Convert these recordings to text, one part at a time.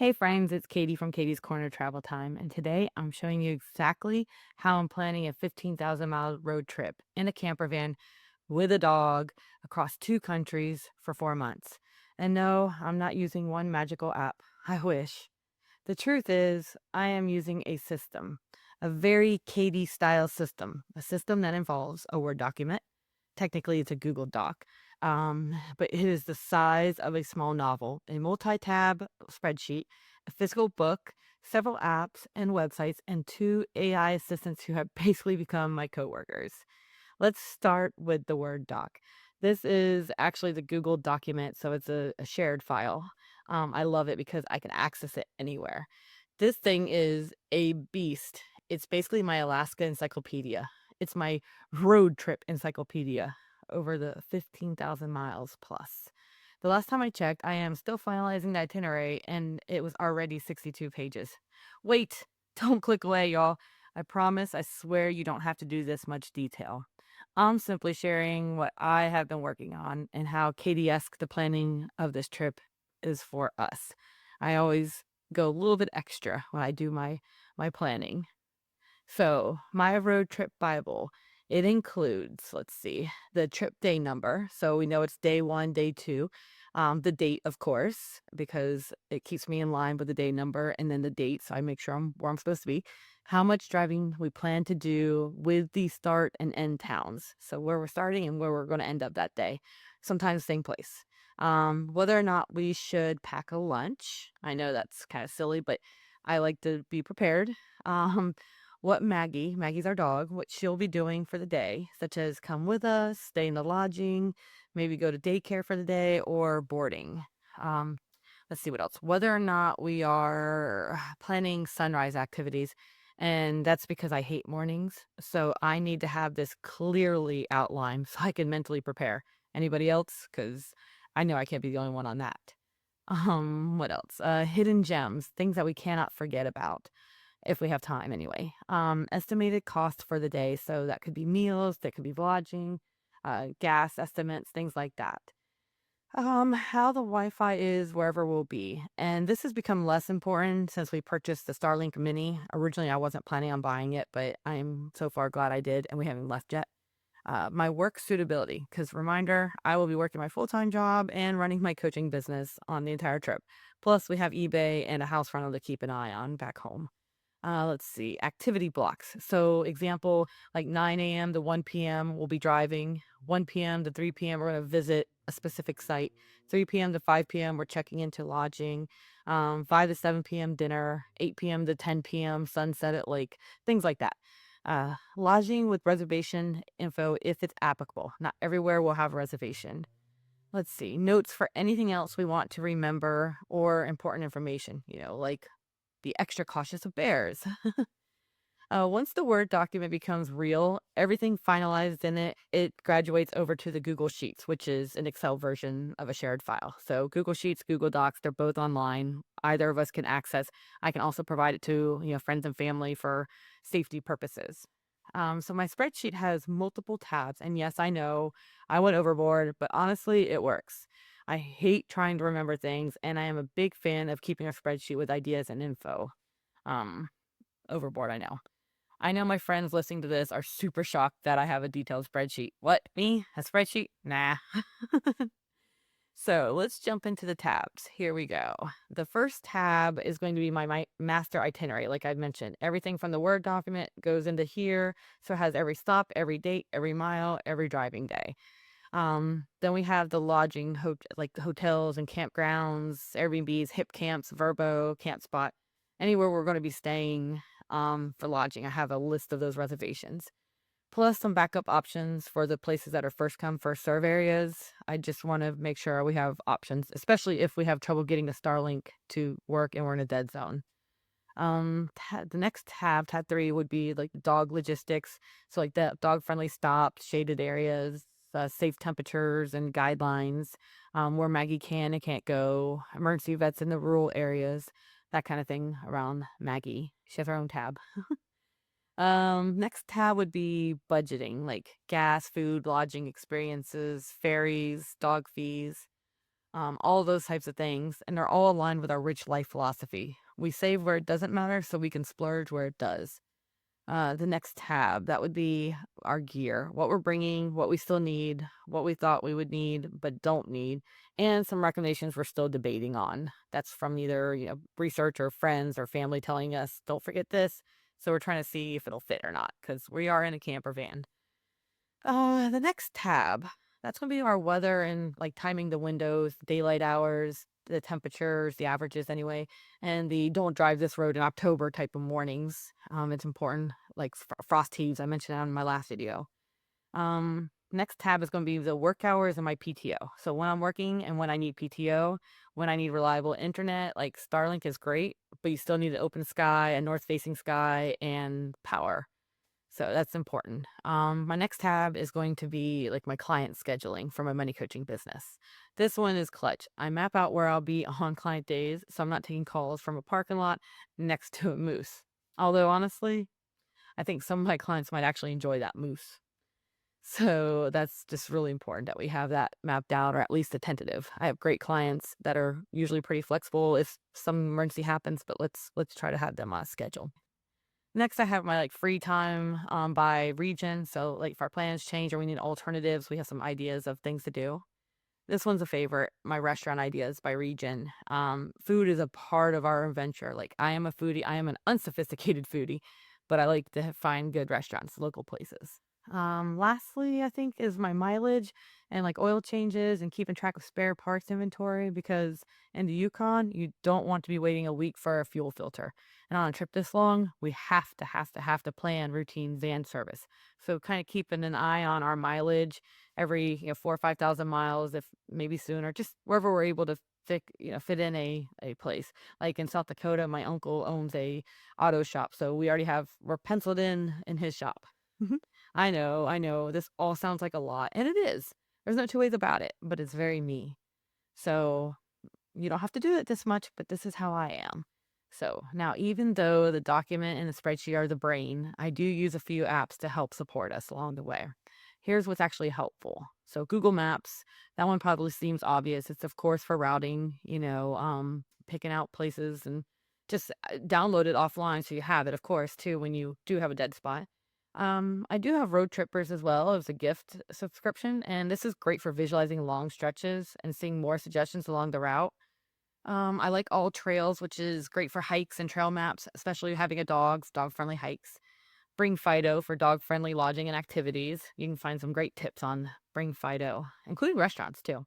Hey friends, it's Katie from Katie's Corner Travel Time, and today I'm showing you exactly how I'm planning a 15,000-mile road trip in a camper van with a dog across 2 countries for 4 months. And no, I'm not using one magical app. I wish. The truth is, I am using a system, a very Katie style system, a system that involves a Word document. Technically, it's a Google Doc, but it is the size of a small novel, a multi tab spreadsheet, a physical book, several apps and websites, and two AI assistants who have basically become my coworkers. Let's start with the Word doc. This is actually the Google document, so it's a shared file. I love it because I can access it anywhere. This thing is a beast. It's basically my Alaska encyclopedia. It's my road trip encyclopedia over the 15,000 miles plus. The last time I checked, I am still finalizing the itinerary and it was already 62 pages. Wait, don't click away, y'all. I promise, I swear you don't have to do this much detail. I'm simply sharing what I have been working on and how Katie-esque the planning of this trip is for us. I always go a little bit extra when I do my planning. So, my road trip Bible, it includes, let's see, the trip day number. So we know it's day one, day two. The date, of course, because it keeps me in line with the day number and then the date. So I make sure I'm where I'm supposed to be. How much driving we plan to do with the start and end towns. So where we're starting and where we're going to end up that day. Sometimes same place. Whether or not we should pack a lunch. I know that's kind of silly, but I like to be prepared. Um, what Maggie's our dog, what she'll be doing for the day, such as come with us, stay in the lodging, maybe go to daycare for the day, or boarding. Um, let's see what else. Whether or not we are planning sunrise activities, and that's because I hate mornings. So I need to have this clearly outlined so I can mentally prepare. Anybody else? Because I know I can't be the only one on that. What else? Hidden gems, things that we cannot forget about if we have time anyway. Estimated cost for the day. So that could be meals, that could be lodging, gas estimates, things like that. How the Wi-Fi is wherever we'll be. And this has become less important since we purchased the Starlink Mini. Originally, I wasn't planning on buying it, but I'm so far glad I did, and we haven't left yet. My work suitability, because reminder, I will be working my full-time job and running my coaching business on the entire trip. Plus, we have eBay and a house rental to keep an eye on back home. Let's see, activity blocks. So, example, like 9 a.m. to 1 p.m., we'll be driving. 1 p.m. to 3 p.m., we're going to visit a specific site. 3 p.m. to 5 p.m., we're checking into lodging. 5 to 7 p.m., dinner. 8 p.m. to 10 p.m., sunset at lake, things like that. Lodging with reservation info if it's applicable. Not everywhere will have a reservation. Let's see, notes for anything else we want to remember or important information, like be extra cautious of bears. Once the Word document becomes real, everything finalized in it, it graduates over to the Google Sheets, which is an Excel version of a shared file. So Google Sheets, Google Docs, they're both online. Either of us can access. I can also provide it to friends and family for safety purposes. So my spreadsheet has multiple tabs, and yes, I know I went overboard, but honestly, it works. I hate trying to remember things, and I am a big fan of keeping a spreadsheet with ideas and info. Um, Overboard, I know. I know my friends listening to this are super shocked that I have a detailed spreadsheet. What? Me? A spreadsheet? Nah. So let's jump into the tabs. Here we go. The first tab is going to be my master itinerary. Like I mentioned, everything from the Word document goes into here. So it has every stop, every date, every mile, every driving day. Then we have the lodging, like the hotels and campgrounds, Airbnbs, hip camps, Verbo, camp spot, anywhere we're going to be staying for lodging. I have a list of those reservations, plus some backup options for the places that are first come, first serve areas. I just want to make sure we have options, especially if we have trouble getting the Starlink to work and we're in a dead zone. The next tab 3, would be like dog logistics. So like the dog friendly stops, shaded areas, safe temperatures and guidelines, where Maggie can and can't go, emergency vets in the rural areas, that kind of thing around Maggie. She has her own tab. Next tab would be budgeting, like gas, food, lodging experiences, ferries, dog fees. all those types of things. And they're all aligned with our rich life philosophy. We save where it doesn't matter so we can splurge where it does. The next tab, that would be our gear, what we're bringing, what we still need, what we thought we would need but don't need, and some recommendations we're still debating on. That's from either, research or friends or family telling us, don't forget this. So we're trying to see if it'll fit or not because we are in a camper van. The next tab, that's gonna be our weather and like timing the windows, daylight hours, the temperatures, the averages anyway, and the don't drive this road in October type of mornings. It's important, like frost heaves I mentioned on my last video. Next tab is gonna be the work hours and my PTO. So when I'm working and when I need PTO, when I need reliable internet, like Starlink is great, but you still need an open sky, a north facing sky, and power. So that's important. My next tab is going to be like my client scheduling for my money coaching business. This one is clutch. I map out where I'll be on client days, so I'm not taking calls from a parking lot next to a moose. Although honestly, I think some of my clients might actually enjoy that moose. So that's just really important that we have that mapped out or at least a tentative. I have great clients that are usually pretty flexible if some emergency happens, but let's try to have them on a schedule. Next, I have my like free time by region. So, like, if our plans change or we need alternatives, we have some ideas of things to do. This one's a favorite. My restaurant ideas by region. Food is a part of our adventure. Like, I am a foodie. I am an unsophisticated foodie, but I like to find good restaurants, local places. Lastly, I think is my mileage and like oil changes and keeping track of spare parts inventory because in the Yukon, you don't want to be waiting a week for a fuel filter. And on a trip this long, we have to plan routine van service. So kind of keeping an eye on our mileage every 4 or 5 thousand miles, if maybe sooner, just wherever we're able to fit in a place. Like in South Dakota, my uncle owns a auto shop, so we're penciled in his shop. I know. This all sounds like a lot, and it is. There's no two ways about it, but it's very me. So you don't have to do it this much, but this is how I am. So now, even though the document and the spreadsheet are the brain, I do use a few apps to help support us along the way. Here's what's actually helpful. So Google Maps, that one probably seems obvious. It's of course for routing, picking out places and just download it offline so you have it, of course, too, when you do have a dead spot. I do have Road Trippers as well as a gift subscription, and this is great for visualizing long stretches and seeing more suggestions along the route. I like All Trails, which is great for hikes and trail maps, especially having a dog-friendly hikes. Bring Fido for dog-friendly lodging and activities. You can find some great tips on Bring Fido, including restaurants too.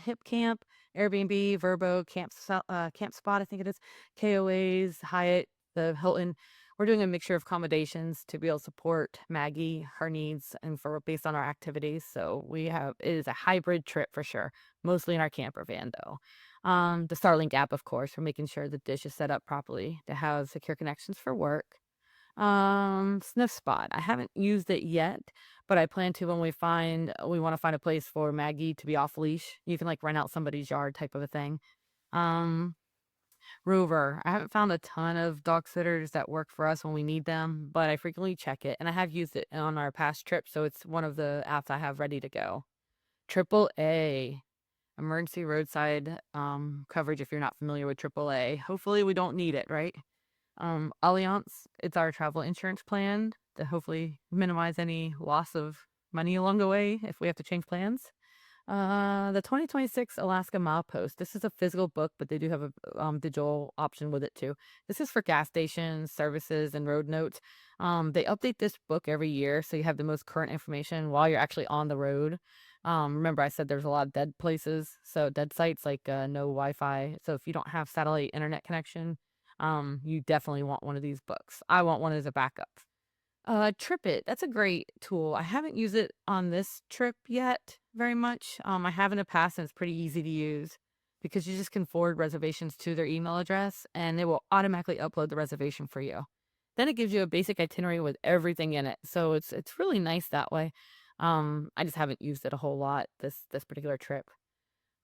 Hip Camp, Airbnb, Verbo, Camp Spot, I think it is, KOAs, Hyatt, the Hilton. We're doing a mixture of accommodations to be able to support Maggie, her needs, and for based on our activities. So it is a hybrid trip for sure, mostly in our camper van though. The Starlink app, of course, for making sure the dish is set up properly to have secure connections for work. Sniff Spot. I haven't used it yet, but I plan to when we want to find a place for Maggie to be off leash. You can like rent out somebody's yard type of a thing. Um, Rover. I haven't found a ton of dog sitters that work for us when we need them, but I frequently check it and I have used it on our past trips, so it's one of the apps I have ready to go. Triple A. Emergency roadside coverage if you're not familiar with AAA. Hopefully we don't need it, right? Allianz, it's our travel insurance plan to hopefully minimize any loss of money along the way if we have to change plans. The 2026 Alaska Milepost. This is a physical book, but they do have a digital option with it too. This is for gas stations, services, and road notes. They update this book every year, so you have the most current information while you're actually on the road. Remember, I said there's a lot of dead places, so dead sites like no Wi-Fi. So if you don't have satellite internet connection, you definitely want one of these books. I want one as a backup. TripIt, that's a great tool. I haven't used it on this trip yet very much. I have in the past, and it's pretty easy to use because you just can forward reservations to their email address and it will automatically upload the reservation for you. Then it gives you a basic itinerary with everything in it. So it's really nice that way. I just haven't used it a whole lot this particular trip.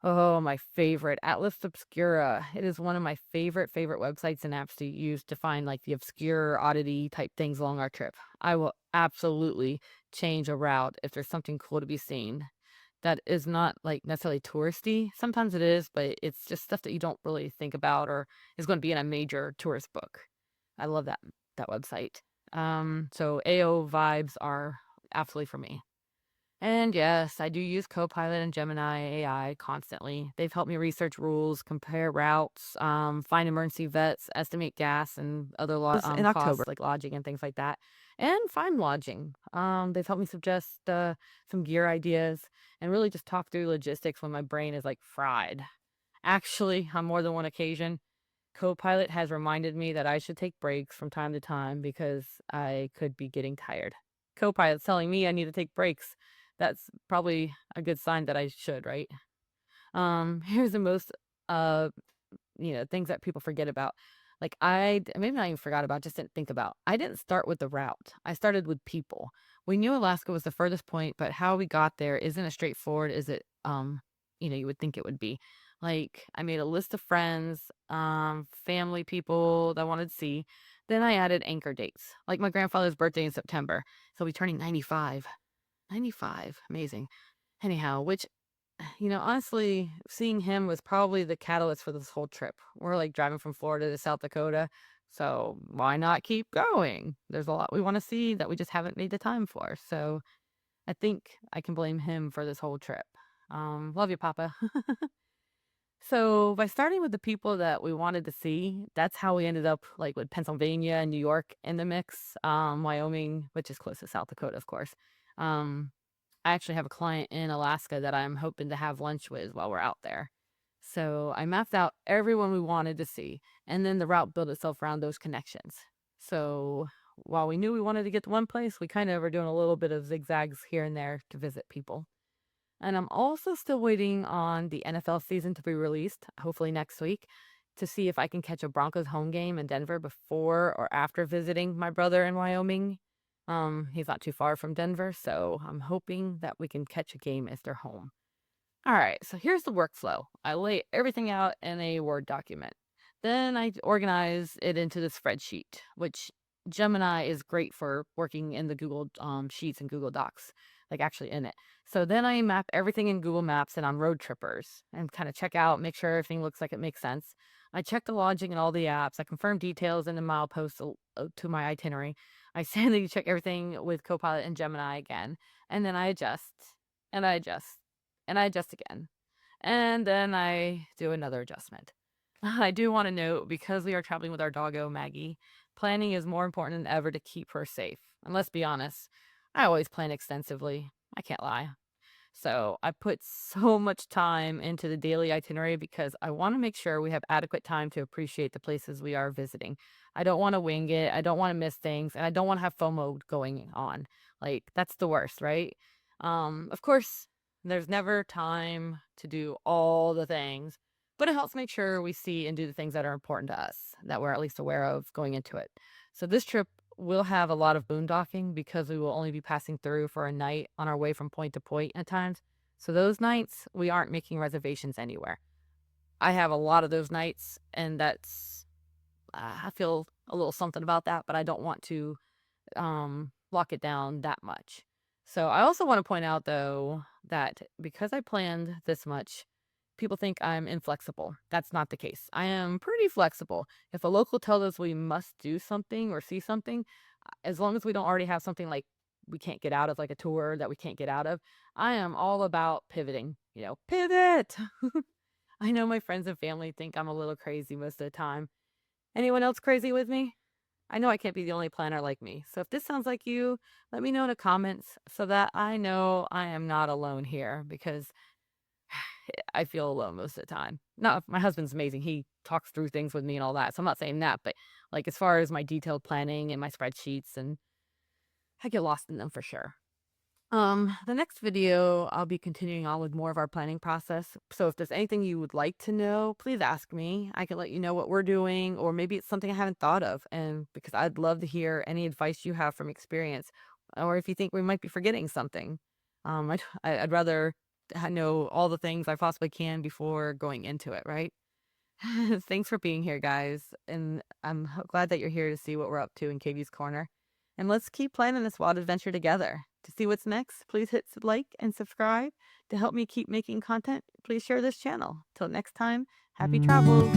Oh, my favorite, Atlas Obscura. It is one of my favorite websites and apps to use to find like the obscure oddity type things along our trip. I will absolutely change a route if there's something cool to be seen. that is not like necessarily touristy. Sometimes it is, but it's just stuff that you don't really think about or is going to be in a major tourist book. I love that website. So AO vibes are absolutely for me. And yes, I do use Copilot and Gemini AI constantly. They've helped me research rules, compare routes, find emergency vets, estimate gas and other In October. costs like lodging and things like that, and find lodging. They've helped me suggest some gear ideas and really just talk through logistics when my brain is like fried. Actually, on more than one occasion, Copilot has reminded me that I should take breaks from time to time because I could be getting tired. Copilot's telling me I need to take breaks. That's probably a good sign that I should, right? Here's the most uh things that people forget about. Like maybe not even forgot about, just didn't think about. I didn't start with the route. I started with people. We knew Alaska was the furthest point, but how we got there isn't as straightforward as it you would think it would be. Like I made a list of friends, family people that I wanted to see. Then I added anchor dates. Like my grandfather's birthday in September. So he'll be turning 95. 95. Amazing. Anyhow, which honestly, seeing him was probably the catalyst for this whole trip. We're like driving from Florida to South Dakota. So why not keep going? There's a lot we want to see that we just haven't made the time for. So I think I can blame him for this whole trip. Love you, Papa. So by starting with the people that we wanted to see, that's how we ended up like with Pennsylvania and New York in the mix. Wyoming, which is close to South Dakota, of course. Um, I actually have a client in Alaska that I'm hoping to have lunch with while we're out there. So I mapped out everyone we wanted to see, and then the route built itself around those connections. So while we knew we wanted to get to one place, we kind of were doing a little bit of zigzags here and there to visit people. And I'm also still waiting on the NFL season to be released, hopefully next week, to see if I can catch a Broncos home game in Denver before or after visiting my brother in Wyoming. He's not too far from Denver, so I'm hoping that we can catch a game if they're home. All right, so here's the workflow. I lay everything out in a Word document. Then I organize it into the spreadsheet, which Gemini is great for working in the Google Sheets and Google Docs, like actually in it. So then I map everything in Google Maps and on Road Trippers and kind of check out, make sure everything looks like it makes sense. I check the lodging in all the apps. I confirm details in the mileposts to my itinerary. I sanity check everything with Copilot and Gemini again, and then I adjust and I adjust and I adjust again. And then I do another adjustment. I do want to note, because we are traveling with our doggo, Maggie, planning is more important than ever to keep her safe. And let's be honest, I always plan extensively. I can't lie. So I put so much time into the daily itinerary because I want to make sure we have adequate time to appreciate the places we are visiting. I don't want to wing it. I don't want to miss things. And I don't want to have FOMO going on. Like, that's the worst, right? Of course, there's never time to do all the things, but it helps make sure we see and do the things that are important to us, that we're at least aware of going into it. So this trip will have a lot of boondocking because we will only be passing through for a night on our way from point to point at times. So those nights, we aren't making reservations anywhere. I have a lot of those nights, and I feel a little something about that, but I don't want to lock it down that much. So I also want to point out though that because I planned this much, people think I'm inflexible. That's not the case. I am pretty flexible. If a local tells us we must do something or see something, as long as we don't already have something like we can't get out of, like a tour that we can't get out of, I am all about pivoting. Pivot. I know my friends and family think I'm a little crazy most of the time. Anyone else crazy with me? I know I can't be the only planner like me. So if this sounds like you, let me know in the comments so that I know I am not alone here, because I feel alone most of the time. No, my husband's amazing. He talks through things with me and all that. So I'm not saying that, but like as far as my detailed planning and my spreadsheets, and I get lost in them for sure. The next video, I'll be continuing on with more of our planning process. So if there's anything you would like to know, please ask me. I can let you know what we're doing, or maybe it's something I haven't thought of. And because I'd love to hear any advice you have from experience, or if you think we might be forgetting something. I'd rather know all the things I possibly can before going into it, right? Thanks for being here, guys. And I'm glad that you're here to see what we're up to in Katie's Corner. And let's keep planning this wild adventure together. To see what's next, please hit like and subscribe. To help me keep making content, please share this channel. Till next time, happy travels.